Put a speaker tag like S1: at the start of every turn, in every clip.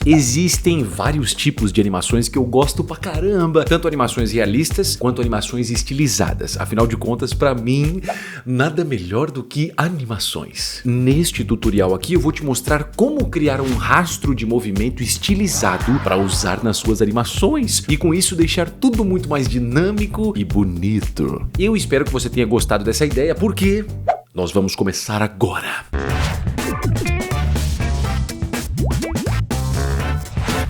S1: Existem vários tipos de animações que eu gosto pra caramba, tanto animações realistas quanto animações estilizadas. Afinal de contas, pra mim, nada melhor do que animações. Neste tutorial aqui eu vou te mostrar como criar um rastro de movimento estilizado para usar nas suas animações e com isso deixar tudo muito mais dinâmico e bonito. Eu espero que você tenha gostado dessa ideia, porque nós vamos começar agora.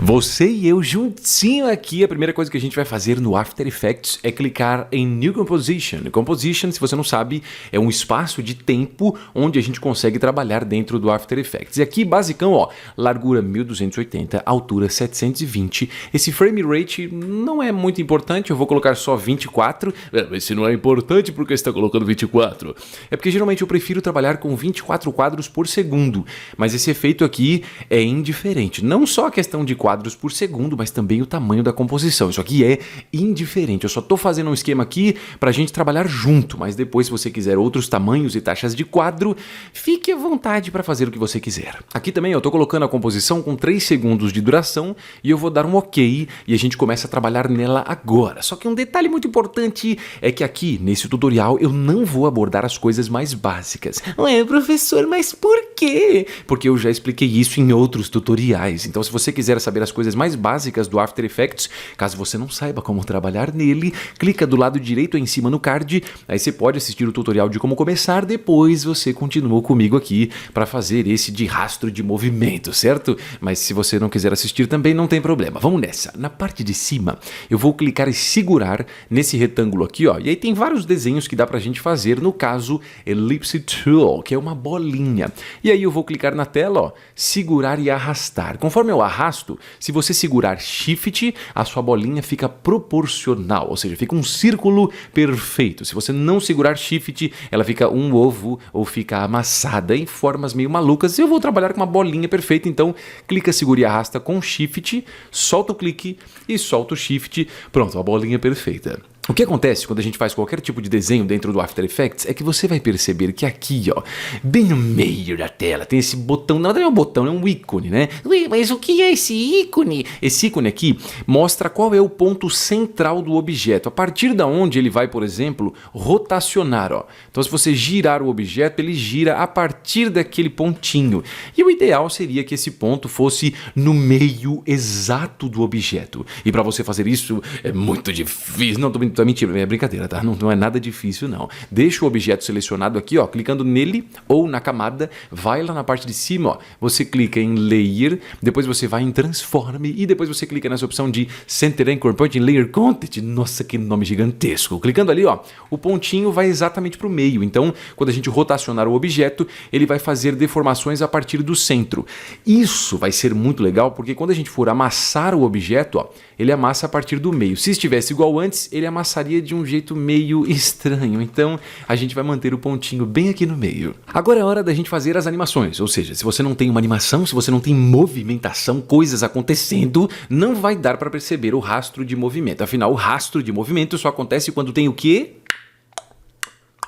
S1: Você e eu juntinho aqui, a primeira coisa que a gente vai fazer no After Effects é clicar em New Composition. Composition, se você não sabe, é um espaço de tempo onde a gente consegue trabalhar dentro do After Effects. E aqui, basicão, ó, largura 1280, altura 720. Esse frame rate não é muito importante, eu vou colocar só 24. Mas se não é importante, por que você está colocando 24? É porque geralmente eu prefiro trabalhar com 24 quadros por segundo, mas esse efeito aqui é indiferente. Não só a questão de quadros por segundo, mas também o tamanho da composição. Isso aqui é indiferente. Eu só tô fazendo um esquema aqui pra gente trabalhar junto, mas depois, se você quiser outros tamanhos e taxas de quadro, fique à vontade para fazer o que você quiser. Aqui também eu tô colocando a composição com 3 segundos de duração e eu vou dar um OK e a gente começa a trabalhar nela agora. Só que um detalhe muito importante é que aqui, nesse tutorial, eu não vou abordar as coisas mais básicas. Ué, professor, mas por quê? Porque eu já expliquei isso em outros tutoriais. Então, se você quiser saber as coisas mais básicas do After Effects, caso você não saiba como trabalhar nele, clica do lado direito aí em cima no card, aí você pode assistir o tutorial de como começar, depois você continua comigo aqui para fazer esse de rastro de movimento, certo? Mas se você não quiser assistir também, não tem problema. Vamos nessa. Na parte de cima, eu vou clicar e segurar nesse retângulo aqui, ó, e aí tem vários desenhos que dá pra gente fazer, no caso, Ellipse Tool, que é uma bolinha. E aí eu vou clicar na tela, ó, segurar e arrastar. Conforme eu arrasto, se você segurar Shift, a sua bolinha fica proporcional, ou seja, fica um círculo perfeito. Se você não segurar Shift, ela fica um ovo ou fica amassada em formas meio malucas. Eu vou trabalhar com uma bolinha perfeita, então clica, segura e arrasta com Shift, solta o clique e solta o Shift. Pronto, a bolinha perfeita. O que acontece quando a gente faz qualquer tipo de desenho dentro do After Effects é que você vai perceber que aqui, ó, bem no meio da tela, tem esse botão, não é um botão, é um ícone, né? Ui, mas o que é esse ícone? Esse ícone aqui mostra qual é o ponto central do objeto, a partir da onde ele vai, por exemplo, rotacionar, ó. Então, se você girar o objeto, ele gira a partir daquele pontinho. E o ideal seria que esse ponto fosse no meio exato do objeto. E para você fazer isso é muito difícil, não tô mentira, é brincadeira, tá? Não é nada difícil, não. Deixa o objeto selecionado aqui, ó, clicando nele ou na camada, vai lá na parte de cima, ó, você clica em Layer, depois você vai em Transform e depois você clica nessa opção de Center Anchor Point em Layer Content. Nossa, que nome gigantesco. Clicando ali, ó, o pontinho vai exatamente para o meio. Então, quando a gente rotacionar o objeto, ele vai fazer deformações a partir do centro. Isso vai ser muito legal, porque quando a gente for amassar o objeto, ó, ele amassa a partir do meio. Se estivesse igual antes, ele amassaria de um jeito meio estranho. Então, a gente vai manter o pontinho bem aqui no meio. Agora é hora da gente fazer as animações. Ou seja, se você não tem uma animação, se você não tem movimentação, coisas acontecendo, não vai dar para perceber o rastro de movimento. Afinal, o rastro de movimento só acontece quando tem o quê?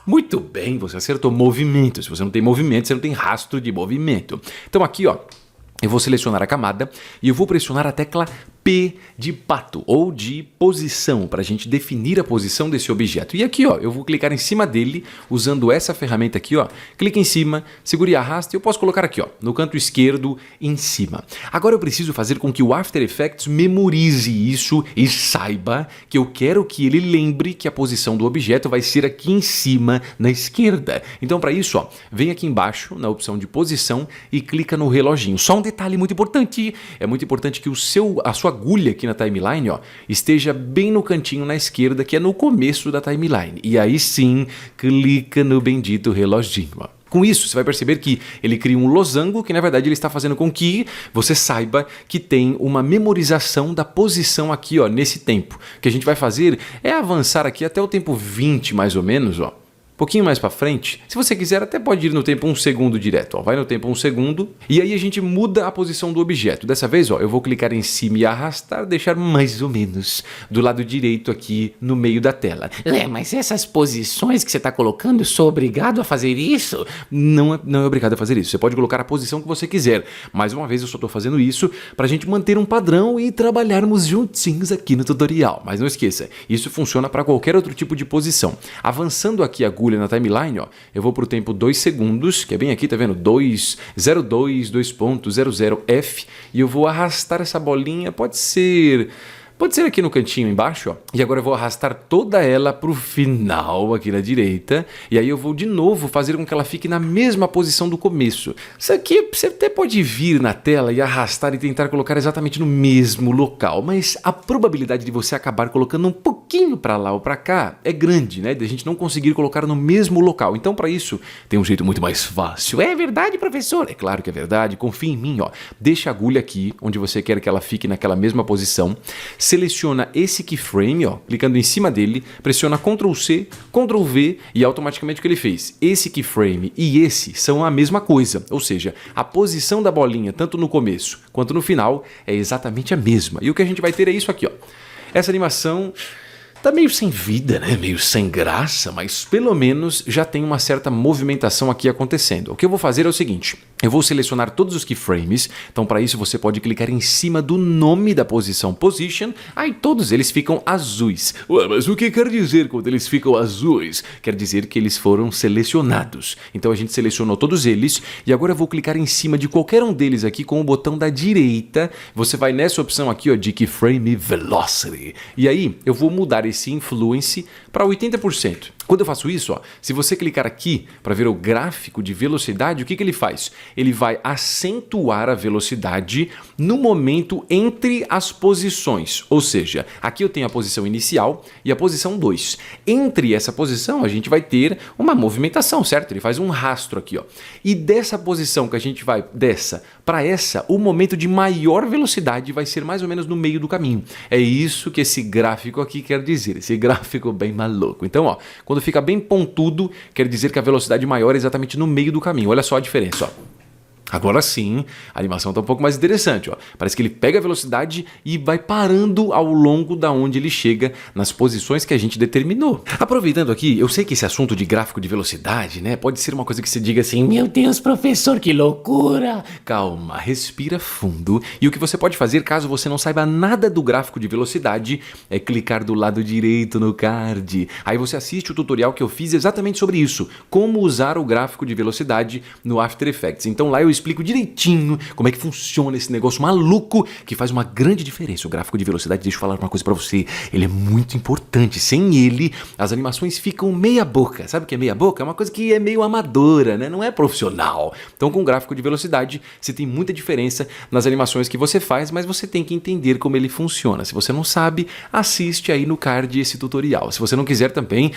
S1: Muito bem, você acertou, movimento. Se você não tem movimento, você não tem rastro de movimento. Então aqui, ó, eu vou selecionar a camada e eu vou pressionar a tecla P de pato ou de posição para a gente definir a posição desse objeto. E aqui, ó, eu vou clicar em cima dele usando essa ferramenta aqui, ó. Clica em cima, segura e arrasta. Eu posso colocar aqui, ó, no canto esquerdo em cima. Agora eu preciso fazer com que o After Effects memorize isso e saiba que eu quero que ele lembre que a posição do objeto vai ser aqui em cima na esquerda. Então, para isso, ó, vem aqui embaixo na opção de posição e clica no reloginho. Só um detalhe muito importante, é muito importante que a sua agulha aqui na timeline, ó, esteja bem no cantinho na esquerda, que é no começo da timeline. E aí sim, clica no bendito reloginho, ó. Com isso, você vai perceber que ele cria um losango, que na verdade ele está fazendo com que você saiba que tem uma memorização da posição aqui, ó, nesse tempo. O que a gente vai fazer é avançar aqui até o tempo 20, mais ou menos, ó. pouquinho mais para frente, se você quiser até pode ir no tempo 1 segundo direto, ó. Vai no tempo 1 segundo e aí a gente muda a posição do objeto. Dessa vez, ó, eu vou clicar em cima e arrastar, deixar mais ou menos do lado direito aqui no meio da tela.
S2: Mas essas posições que você está colocando, eu sou obrigado a fazer isso?
S1: Não é obrigado a fazer isso. Você pode colocar a posição que você quiser. Mais uma vez, eu só estou fazendo isso para a gente manter um padrão e trabalharmos juntinhos aqui no tutorial. Mas não esqueça, isso funciona para qualquer outro tipo de posição. Avançando aqui a agulha na timeline, ó, eu vou para o tempo 2 segundos, que é bem aqui, tá vendo? 2:02, 2.00F, e eu vou arrastar essa bolinha, pode ser aqui no cantinho embaixo, ó. E agora eu vou arrastar toda ela pro final aqui na direita. E aí eu vou de novo fazer com que ela fique na mesma posição do começo. Isso aqui você até pode vir na tela e arrastar e tentar colocar exatamente no mesmo local. Mas a probabilidade de você acabar colocando um pouquinho para lá ou para cá é grande, né? De a gente não conseguir colocar no mesmo local. Então para isso tem um jeito muito mais fácil.
S2: É verdade, professor?
S1: É claro que é verdade. Confia em mim, ó. Deixa a agulha aqui, onde você quer que ela fique naquela mesma posição. Seleciona esse keyframe, ó, clicando em cima dele, pressiona Ctrl C, Ctrl V e automaticamente o que ele fez? Esse keyframe e esse são a mesma coisa, ou seja, a posição da bolinha, tanto no começo quanto no final, é exatamente a mesma. E o que a gente vai ter é isso aqui, ó. Essa animação tá meio sem vida, né? Meio sem graça, mas pelo menos já tem uma certa movimentação aqui acontecendo. O que eu vou fazer é o seguinte, eu vou selecionar todos os keyframes, então para isso você pode clicar em cima do nome da posição Position, aí todos eles ficam azuis. Ué, mas o que quer dizer quando eles ficam azuis? Quer dizer que eles foram selecionados. Então a gente selecionou todos eles e agora eu vou clicar em cima de qualquer um deles aqui com o botão da direita. Você vai nessa opção aqui, ó, de Keyframe Velocity. E aí eu vou mudar esse Influence para 80%. Quando eu faço isso, ó, se você clicar aqui para ver o gráfico de velocidade, o que ele faz? Ele vai acentuar a velocidade no momento entre as posições. Ou seja, aqui eu tenho a posição inicial e a posição 2. Entre essa posição, a gente vai ter uma movimentação, certo? Ele faz um rastro aqui, ó. E dessa posição que a gente vai, dessa para essa, o momento de maior velocidade vai ser mais ou menos no meio do caminho. É isso que esse gráfico aqui quer dizer, esse gráfico bem maluco. Então, ó, quando fica bem pontudo, quer dizer que a velocidade maior é exatamente no meio do caminho. Olha só a diferença, ó. Agora sim, a animação está um pouco mais interessante, ó. Parece que ele pega a velocidade e vai parando ao longo da onde ele chega nas posições que a gente determinou. Aproveitando aqui, eu sei que esse assunto de gráfico de velocidade, né, pode ser uma coisa que você diga assim,
S2: meu Deus, professor, que loucura!
S1: Calma, respira fundo. E o que você pode fazer caso você não saiba nada do gráfico de velocidade é clicar do lado direito no card. Aí você assiste o tutorial que eu fiz exatamente sobre isso, como usar o gráfico de velocidade no After Effects. Então lá eu explico direitinho como é que funciona esse negócio maluco que faz uma grande diferença. O gráfico de velocidade, deixa eu falar uma coisa pra você, ele é muito importante. Sem ele, as animações ficam meia boca. Sabe o que é meia boca? É uma coisa que é meio amadora, né? Não é profissional. Então com o gráfico de velocidade, você tem muita diferença nas animações que você faz, mas você tem que entender como ele funciona. Se você não sabe, assiste aí no card esse tutorial. Se você não quiser também,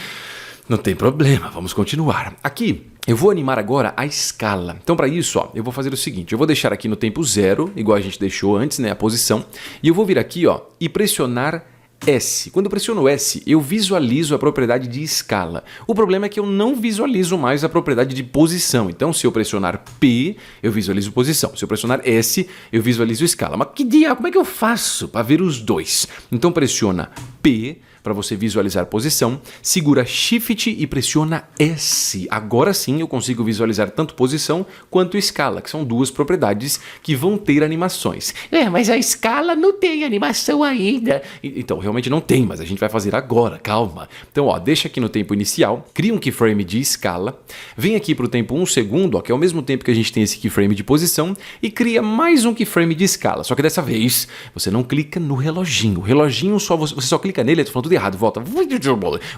S1: não tem problema, vamos continuar. Aqui, eu vou animar agora a escala. Então para isso, ó, eu vou fazer o seguinte, eu vou deixar aqui no tempo 0, igual a gente deixou antes, né, a posição, e eu vou vir aqui, ó, e pressionar S. Quando eu pressiono S, eu visualizo a propriedade de escala. O problema é que eu não visualizo mais a propriedade de posição. Então, se eu pressionar P, eu visualizo posição. Se eu pressionar S, eu visualizo escala. Mas que diabo, como é que eu faço para ver os dois? Então, pressiona P para você visualizar posição, segura Shift e pressiona S. Agora sim eu consigo visualizar tanto posição quanto escala, que são duas propriedades que vão ter animações.
S2: Mas a escala não tem animação ainda.
S1: Então, realmente não tem, mas a gente vai fazer agora, calma. Então, ó, deixa aqui no tempo inicial, cria um keyframe de escala, vem aqui para o tempo 1 segundo, ó, que é ao mesmo tempo que a gente tem esse keyframe de posição, e cria mais um keyframe de escala. Só que dessa vez, você não clica no reloginho. O reloginho, você só clica nele, eu tô falando tudo errado, volta.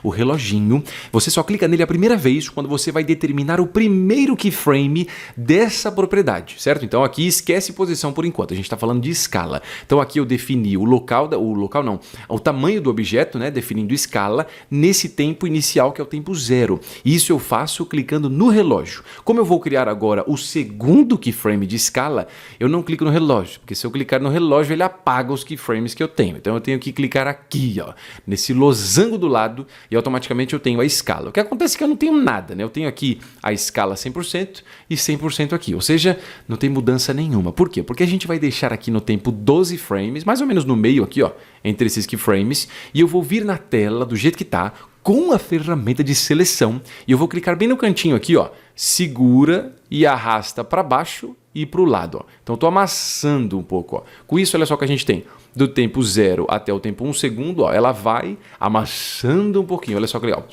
S1: O reloginho, você só clica nele a primeira vez quando você vai determinar o primeiro keyframe dessa propriedade, certo? Então aqui esquece posição por enquanto, a gente está falando de escala. Então aqui eu defini o tamanho do objeto, né, definindo escala, nesse tempo inicial que é o tempo 0. Isso eu faço clicando no relógio. Como eu vou criar agora o segundo keyframe de escala, eu não clico no relógio, porque se eu clicar no relógio ele apaga os keyframes que eu tenho. Então eu tenho que clicar aqui, ó, nesse esse losango do lado e automaticamente eu tenho a escala. O que acontece é que eu não tenho nada, né? Eu tenho aqui a escala 100% e 100% aqui, ou seja, não tem mudança nenhuma. Por quê? Porque a gente vai deixar aqui no tempo 12 frames, mais ou menos no meio aqui, ó, entre esses keyframes, e eu vou vir na tela do jeito que tá, com a ferramenta de seleção, e eu vou clicar bem no cantinho aqui, ó, segura e arrasta para baixo e para o lado. Ó. Então estou amassando um pouco. Ó. Com isso, olha só o que a gente tem. Do tempo 0 até o tempo 1 segundo, ó, ela vai amassando um pouquinho. Olha só que legal.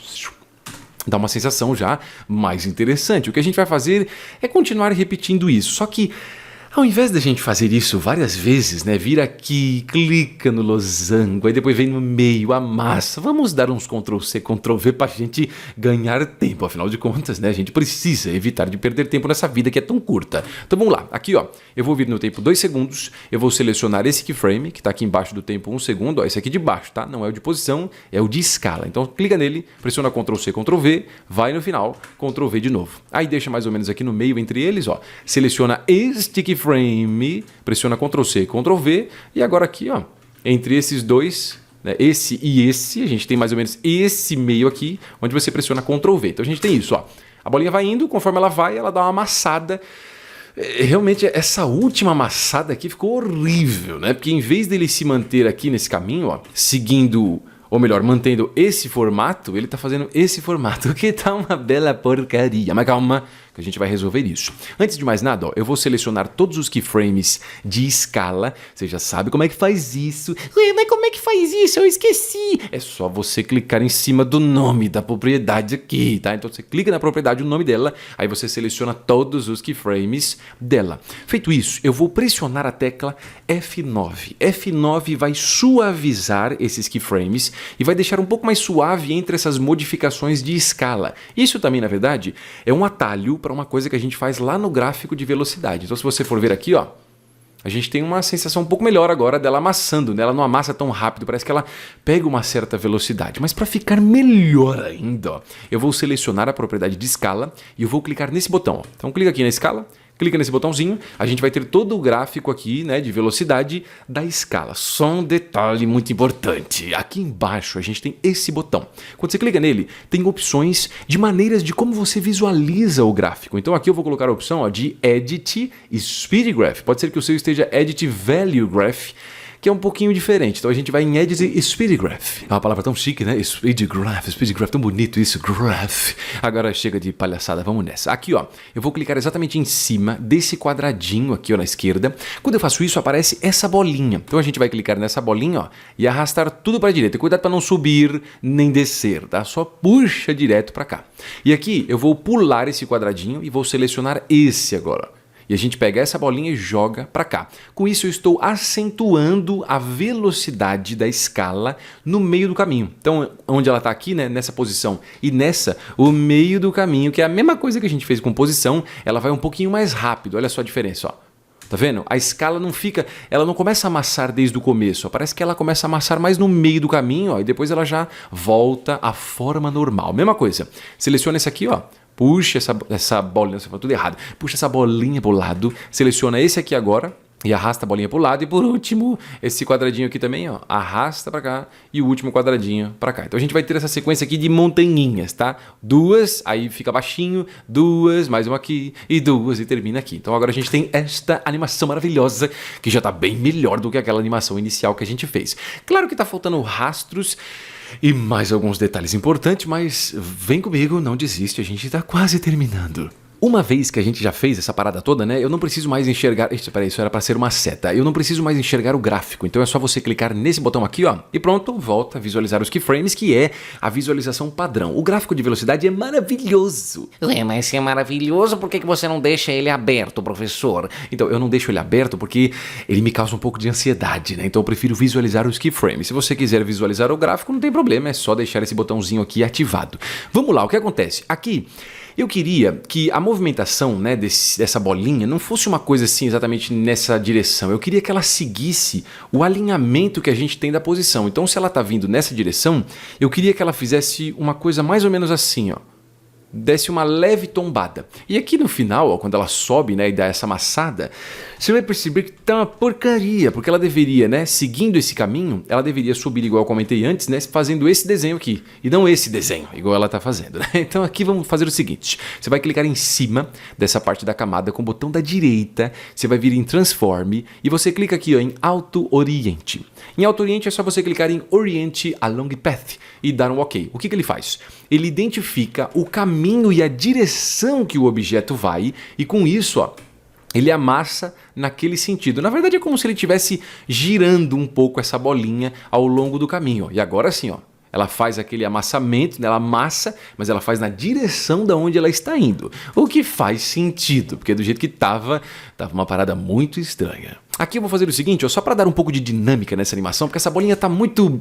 S1: Dá uma sensação já mais interessante. O que a gente vai fazer é continuar repetindo isso. Só que ao invés da gente fazer isso várias vezes, né, vir aqui, clica no losango, aí depois vem no meio, amassa, vamos dar uns Ctrl+C, Ctrl+V pra gente ganhar tempo, afinal de contas, né, a gente precisa evitar de perder tempo nessa vida que é tão curta. Então vamos lá, aqui ó, eu vou vir no tempo 2 segundos, eu vou selecionar esse keyframe, que tá aqui embaixo do tempo 1 segundo, ó, esse aqui de baixo, tá? Não é o de posição, é o de escala. Então clica nele, pressiona Ctrl+C, Ctrl+V, vai no final, Ctrl+V de novo. Aí deixa mais ou menos aqui no meio entre eles, ó, seleciona este keyframe, pressiona Ctrl+C, Ctrl+V e agora aqui, ó, entre esses dois, né, esse e esse, a gente tem mais ou menos esse meio aqui, onde você pressiona Ctrl+V. Então a gente tem isso, ó. A bolinha vai indo, conforme ela vai, ela dá uma amassada. Realmente, essa última amassada aqui ficou horrível, né? Porque em vez dele se manter aqui nesse caminho, ó, seguindo, ou melhor, mantendo esse formato, ele tá fazendo esse formato, o que tá uma bela porcaria. Mas calma, que a gente vai resolver isso. Antes de mais nada, ó, eu vou selecionar todos os keyframes de escala. Você já sabe como é que faz isso.
S2: Ué, mas como é que faz isso? Eu esqueci.
S1: É só você clicar em cima do nome da propriedade aqui, tá? Então você clica na propriedade, o nome dela, aí você seleciona todos os keyframes dela. Feito isso, eu vou pressionar a tecla F9. F9 vai suavizar esses keyframes e vai deixar um pouco mais suave entre essas modificações de escala. Isso também, na verdade, é um atalho para uma coisa que a gente faz lá no gráfico de velocidade. Então, se você for ver aqui, ó, a gente tem uma sensação um pouco melhor agora dela amassando, né? Ela não amassa tão rápido, parece que ela pega uma certa velocidade. Mas para ficar melhor ainda, ó, eu vou selecionar a propriedade de escala e eu vou clicar nesse botão. Ó. Então, clica aqui na escala. Clica nesse botãozinho, a gente vai ter todo o gráfico aqui, né, de velocidade da escala. Só um detalhe muito importante. Aqui embaixo a gente tem esse botão. Quando você clica nele, tem opções de maneiras de como você visualiza o gráfico. Então aqui eu vou colocar a opção, ó, de Edit Speed Graph. Pode ser que o seu esteja Edit Value Graph, que é um pouquinho diferente. Então a gente vai em Edit Speed Graph. É uma palavra tão chique, né? Speed Graph, tão bonito isso, graph. Agora chega de palhaçada, vamos nessa. Aqui, ó, eu vou clicar exatamente em cima desse quadradinho aqui, ó, na esquerda. Quando eu faço isso, aparece essa bolinha. Então a gente vai clicar nessa bolinha, ó, e arrastar tudo para a direita. Cuidado para não subir nem descer, tá? Só puxa direto para cá. E aqui eu vou pular esse quadradinho e vou selecionar esse agora. E a gente pega essa bolinha e joga para cá. Com isso eu estou acentuando a velocidade da escala no meio do caminho. Então, onde ela está aqui, né, nessa posição e nessa, o meio do caminho, que é a mesma coisa que a gente fez com posição, ela vai um pouquinho mais rápido. Olha só a diferença, ó. Tá vendo? A escala não fica, ela não começa a amassar desde o começo, ó. Parece que ela começa a amassar mais no meio do caminho, ó, e depois ela já volta à forma normal. Mesma coisa. Seleciona esse aqui, ó. Puxa essa bolinha, você falou tudo errado. Puxa essa bolinha pro lado, seleciona esse aqui agora e arrasta a bolinha pro lado. E por último, esse quadradinho aqui também, ó, arrasta para cá e o último quadradinho para cá. Então a gente vai ter essa sequência aqui de montanhinhas, tá? Duas, aí fica baixinho, duas, mais uma aqui e duas e termina aqui. Então agora a gente tem esta animação maravilhosa que já tá bem melhor do que aquela animação inicial que a gente fez. Claro que tá faltando rastros e mais alguns detalhes importantes, mas vem comigo, não desiste, a gente está quase terminando. Uma vez que a gente já fez essa parada toda, né, eu não preciso mais enxergar... Peraí, isso era para ser uma seta. Eu não preciso mais enxergar o gráfico, então é só você clicar nesse botão aqui, ó, e pronto, volta a visualizar os keyframes, que é a visualização padrão. O gráfico de velocidade é maravilhoso.
S2: Ué, mas se é maravilhoso, por que você não deixa ele aberto, professor?
S1: Então, eu não deixo ele aberto porque ele me causa um pouco de ansiedade, né? Então eu prefiro visualizar os keyframes. Se você quiser visualizar o gráfico, não tem problema, é só deixar esse botãozinho aqui ativado. Vamos lá, o que acontece? Aqui... eu queria que a movimentação, né, dessa bolinha não fosse uma coisa assim exatamente nessa direção. Eu queria que ela seguisse o alinhamento que a gente tem da posição. Então, se ela está vindo nessa direção, eu queria que ela fizesse uma coisa mais ou menos assim, ó. desce uma leve tombada. E aqui no final, ó, quando ela sobe, né, e dá essa amassada, você vai perceber que tá uma porcaria, porque ela deveria, né, seguindo esse caminho, ela deveria subir igual eu comentei antes, né, fazendo esse desenho aqui, e não esse desenho, igual ela tá fazendo, né? Então aqui vamos fazer o seguinte, você vai clicar em cima dessa parte da camada com o botão da direita, você vai vir em Transform, e você clica aqui, ó, em Auto Oriente. Em Auto Oriente é só você clicar em Orient Along Path e dar um OK. O que ele faz? Ele identifica o caminho e a direção que o objeto vai, e com isso, ó, ele amassa naquele sentido. Na verdade é como se ele estivesse girando um pouco essa bolinha ao longo do caminho. E agora sim, ó, ela faz aquele amassamento, né? Ela amassa, mas ela faz na direção da onde ela está indo. O que faz sentido, porque do jeito que tava uma parada muito estranha. Aqui eu vou fazer o seguinte, ó, só para dar um pouco de dinâmica nessa animação, porque essa bolinha tá muito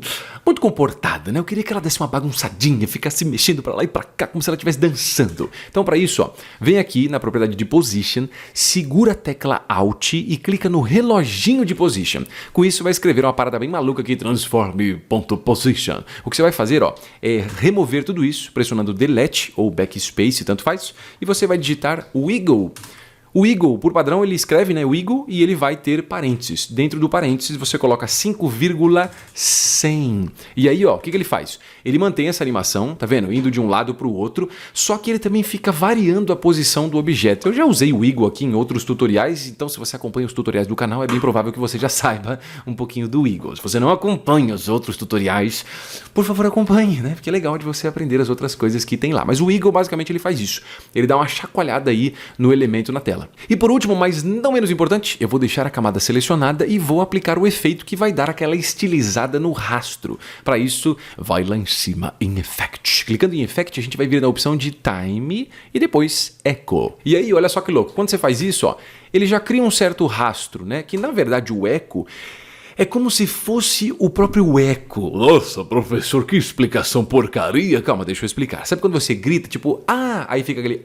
S1: comportada, né? Eu queria que ela desse uma bagunçadinha, ficasse mexendo para lá e para cá, como se ela estivesse dançando. Então para isso, ó, vem aqui na propriedade de Position, segura a tecla Alt e clica no reloginho de Position. Com isso vai escrever uma parada bem maluca aqui, transform.position. O que você vai fazer, ó, é remover tudo isso, pressionando Delete ou Backspace, tanto faz, e você vai digitar Wiggle. O Eagle, por padrão, ele escreve, né, o Eagle, e ele vai ter parênteses. Dentro do parênteses, você coloca 5,100. E aí, ó, o que ele faz? Ele mantém essa animação, tá vendo? Indo de um lado para o outro, só que ele também fica variando a posição do objeto. Eu já usei o Eagle aqui em outros tutoriais, então se você acompanha os tutoriais do canal, é bem provável que você já saiba um pouquinho do Eagle. Se você não acompanha os outros tutoriais, por favor, acompanhe, né? Porque é legal de você aprender as outras coisas que tem lá. Mas o Eagle, basicamente, ele faz isso. Ele dá uma chacoalhada aí no elemento na tela. E por último, mas não menos importante, eu vou deixar a camada selecionada e vou aplicar o efeito que vai dar aquela estilizada no rastro. Para isso, vai lá em cima em Effect. Clicando em Effect, a gente vai vir na opção de Time e depois Echo. E aí, olha só que louco, quando você faz isso, ó, ele já cria um certo rastro, né? Que na verdade o Echo é como se fosse o próprio eco. Nossa, professor, que explicação porcaria. Calma, deixa eu explicar. Sabe quando você grita, tipo, aí fica aquele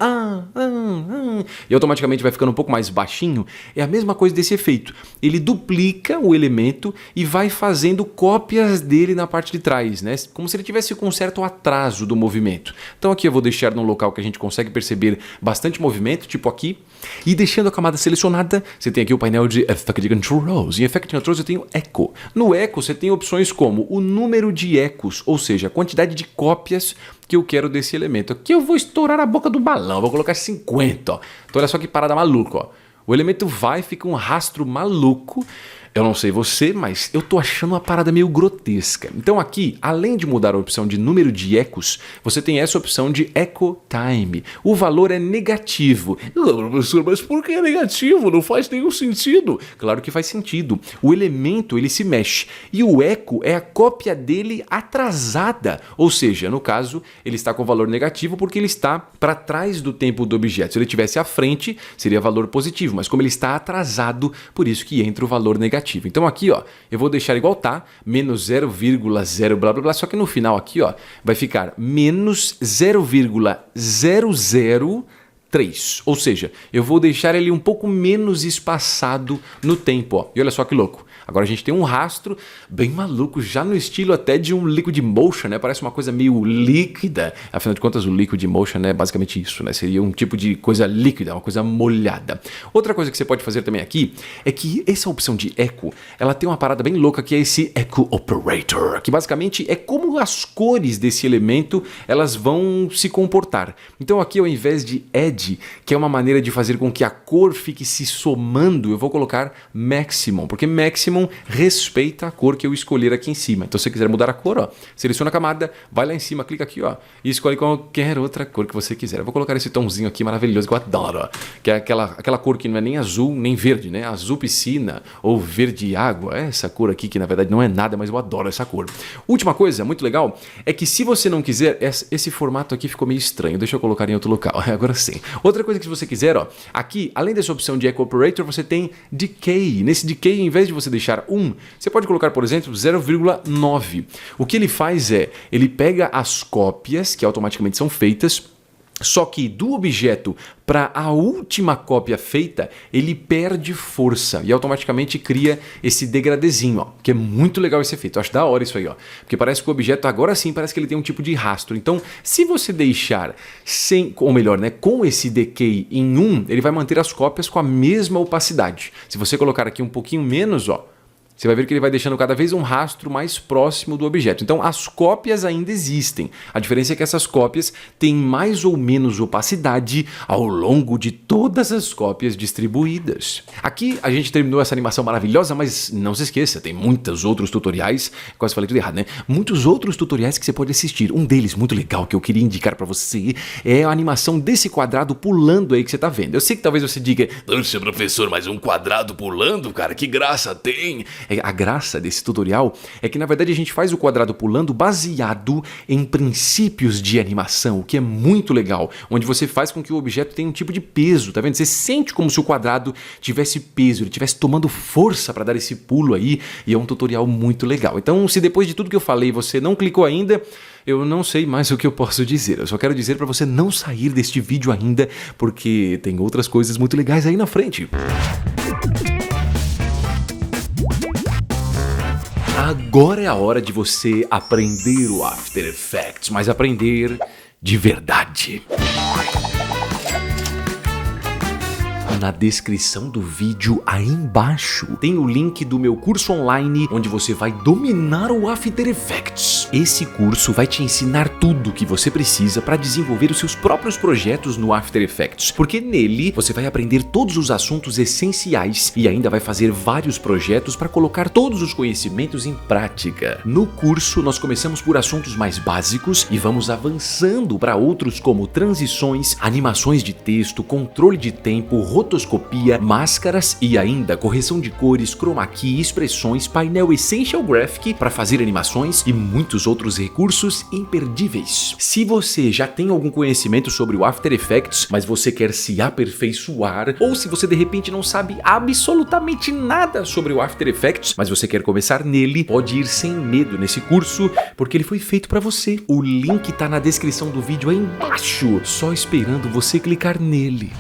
S1: e automaticamente vai ficando um pouco mais baixinho? É a mesma coisa desse efeito. Ele duplica o elemento e vai fazendo cópias dele na parte de trás, né? Como se ele tivesse com um certo atraso do movimento. Então aqui eu vou deixar num local que a gente consegue perceber bastante movimento, tipo aqui. E deixando a camada selecionada, você tem aqui o painel de Effect Controls. Em Effect Controls eu tenho Echo. No Echo você tem opções como o número de ecos, ou seja, a quantidade de cópias que eu quero desse elemento. Aqui eu vou estourar a boca do balão, vou colocar 50, ó. Então olha só que parada maluca, ó. O elemento vai, fica um rastro maluco. Eu não sei você, mas eu tô achando uma parada meio grotesca. Então aqui, além de mudar a opção de número de ecos, você tem essa opção de Echo Time. O valor é negativo. Professor, mas por que é negativo? Não faz nenhum sentido. Claro que faz sentido. O elemento, ele se mexe. E o eco é a cópia dele atrasada. Ou seja, no caso, ele está com valor negativo porque ele está para trás do tempo do objeto. Se ele estivesse à frente, seria valor positivo. Mas como ele está atrasado, por isso que entra o valor negativo. Então aqui, ó, eu vou deixar igual tá, menos 0,0 blá blá blá, só que no final aqui, ó, vai ficar menos 0,003. Ou seja, eu vou deixar ele um pouco menos espaçado no tempo, ó. E olha só que louco. Agora a gente tem um rastro bem maluco, já no estilo até de um Liquid Motion, né? Parece uma coisa meio líquida. Afinal de contas, o Liquid Motion é basicamente isso, né? Seria um tipo de coisa líquida, uma coisa molhada. Outra coisa que você pode fazer também aqui é que essa opção de Echo, ela tem uma parada bem louca que é esse Echo Operator, que basicamente é como as cores desse elemento, elas vão se comportar. Então aqui, ao invés de Edge, que é uma maneira de fazer com que a cor fique se somando, eu vou colocar Maximum, porque Maximum respeita a cor que eu escolher aqui em cima. Então se você quiser mudar a cor, ó, seleciona a camada, vai lá em cima, clica aqui, ó, e escolhe qualquer outra cor que você quiser. Eu vou colocar esse tomzinho aqui maravilhoso que eu adoro, ó, que é aquela cor que não é nem azul nem verde, né? Azul piscina ou verde água. É essa cor aqui que na verdade não é nada, mas eu adoro essa cor. Última coisa, muito legal, é que se você não quiser, esse formato aqui ficou meio estranho. Deixa eu colocar em outro local. Agora sim. Outra coisa que se você quiser, ó, aqui, além dessa opção de Echo Operator, você tem Decay. Nesse Decay, em vez de você deixar 1, você pode colocar, por exemplo, 0,9. O que ele faz é, ele pega as cópias que automaticamente são feitas Só que do objeto para a última cópia feita, ele perde força e automaticamente cria esse degradezinho, ó, que é muito legal esse efeito. Eu acho da hora isso aí, ó, porque parece que o objeto agora sim parece que ele tem um tipo de rastro. Então, se você deixar sem, ou melhor, né, com esse decay em 1, ele vai manter as cópias com a mesma opacidade. Se você colocar aqui um pouquinho menos, ó, você vai ver que ele vai deixando cada vez um rastro mais próximo do objeto. Então, as cópias ainda existem. A diferença é que essas cópias têm mais ou menos opacidade ao longo de todas as cópias distribuídas. Aqui a gente terminou essa animação maravilhosa, mas não se esqueça, tem muitos outros tutoriais, quase falei tudo errado, né? Muitos outros tutoriais que você pode assistir. Um deles muito legal que eu queria indicar para você é a animação desse quadrado pulando aí que você tá vendo. Eu sei que talvez você diga, nossa, professor, mas um quadrado pulando, cara, que graça tem! A graça desse tutorial é que na verdade a gente faz o quadrado pulando baseado em princípios de animação, o que é muito legal, onde você faz com que o objeto tenha um tipo de peso, tá vendo? Você sente como se o quadrado tivesse peso, ele estivesse tomando força para dar esse pulo aí, e é um tutorial muito legal. Então, se depois de tudo que eu falei você não clicou ainda, eu não sei mais o que eu posso dizer. Eu só quero dizer para você não sair deste vídeo ainda, porque tem outras coisas muito legais aí na frente. Agora é a hora de você aprender o After Effects, mas aprender de verdade. Na descrição do vídeo aí embaixo tem o link do meu curso online onde você vai dominar o After Effects. Esse curso vai te ensinar tudo o que você precisa para desenvolver os seus próprios projetos no After Effects, porque nele você vai aprender todos os assuntos essenciais e ainda vai fazer vários projetos para colocar todos os conhecimentos em prática. No curso nós começamos por assuntos mais básicos e vamos avançando para outros como transições, animações de texto, controle de tempo, rotoscopia, máscaras e ainda correção de cores, chroma key, expressões, painel Essential Graphic para fazer animações e muitos outros recursos imperdíveis. Se você já tem algum conhecimento sobre o After Effects, mas você quer se aperfeiçoar, ou se você de repente não sabe absolutamente nada sobre o After Effects, mas você quer começar nele, pode ir sem medo nesse curso, porque ele foi feito para você. O link tá na descrição do vídeo aí embaixo, só esperando você clicar nele.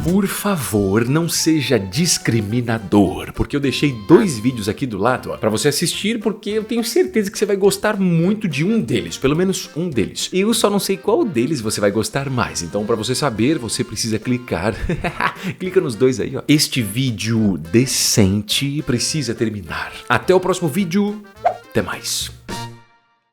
S1: Por favor, não seja discriminador, porque eu deixei 2 vídeos aqui do lado para você assistir, porque eu tenho certeza que você vai gostar muito de um deles, pelo menos um deles. Eu só não sei qual deles você vai gostar mais, então para você saber, você precisa clicar. Clica nos 2 aí, ó. Este vídeo decente precisa terminar. Até o próximo vídeo, até mais.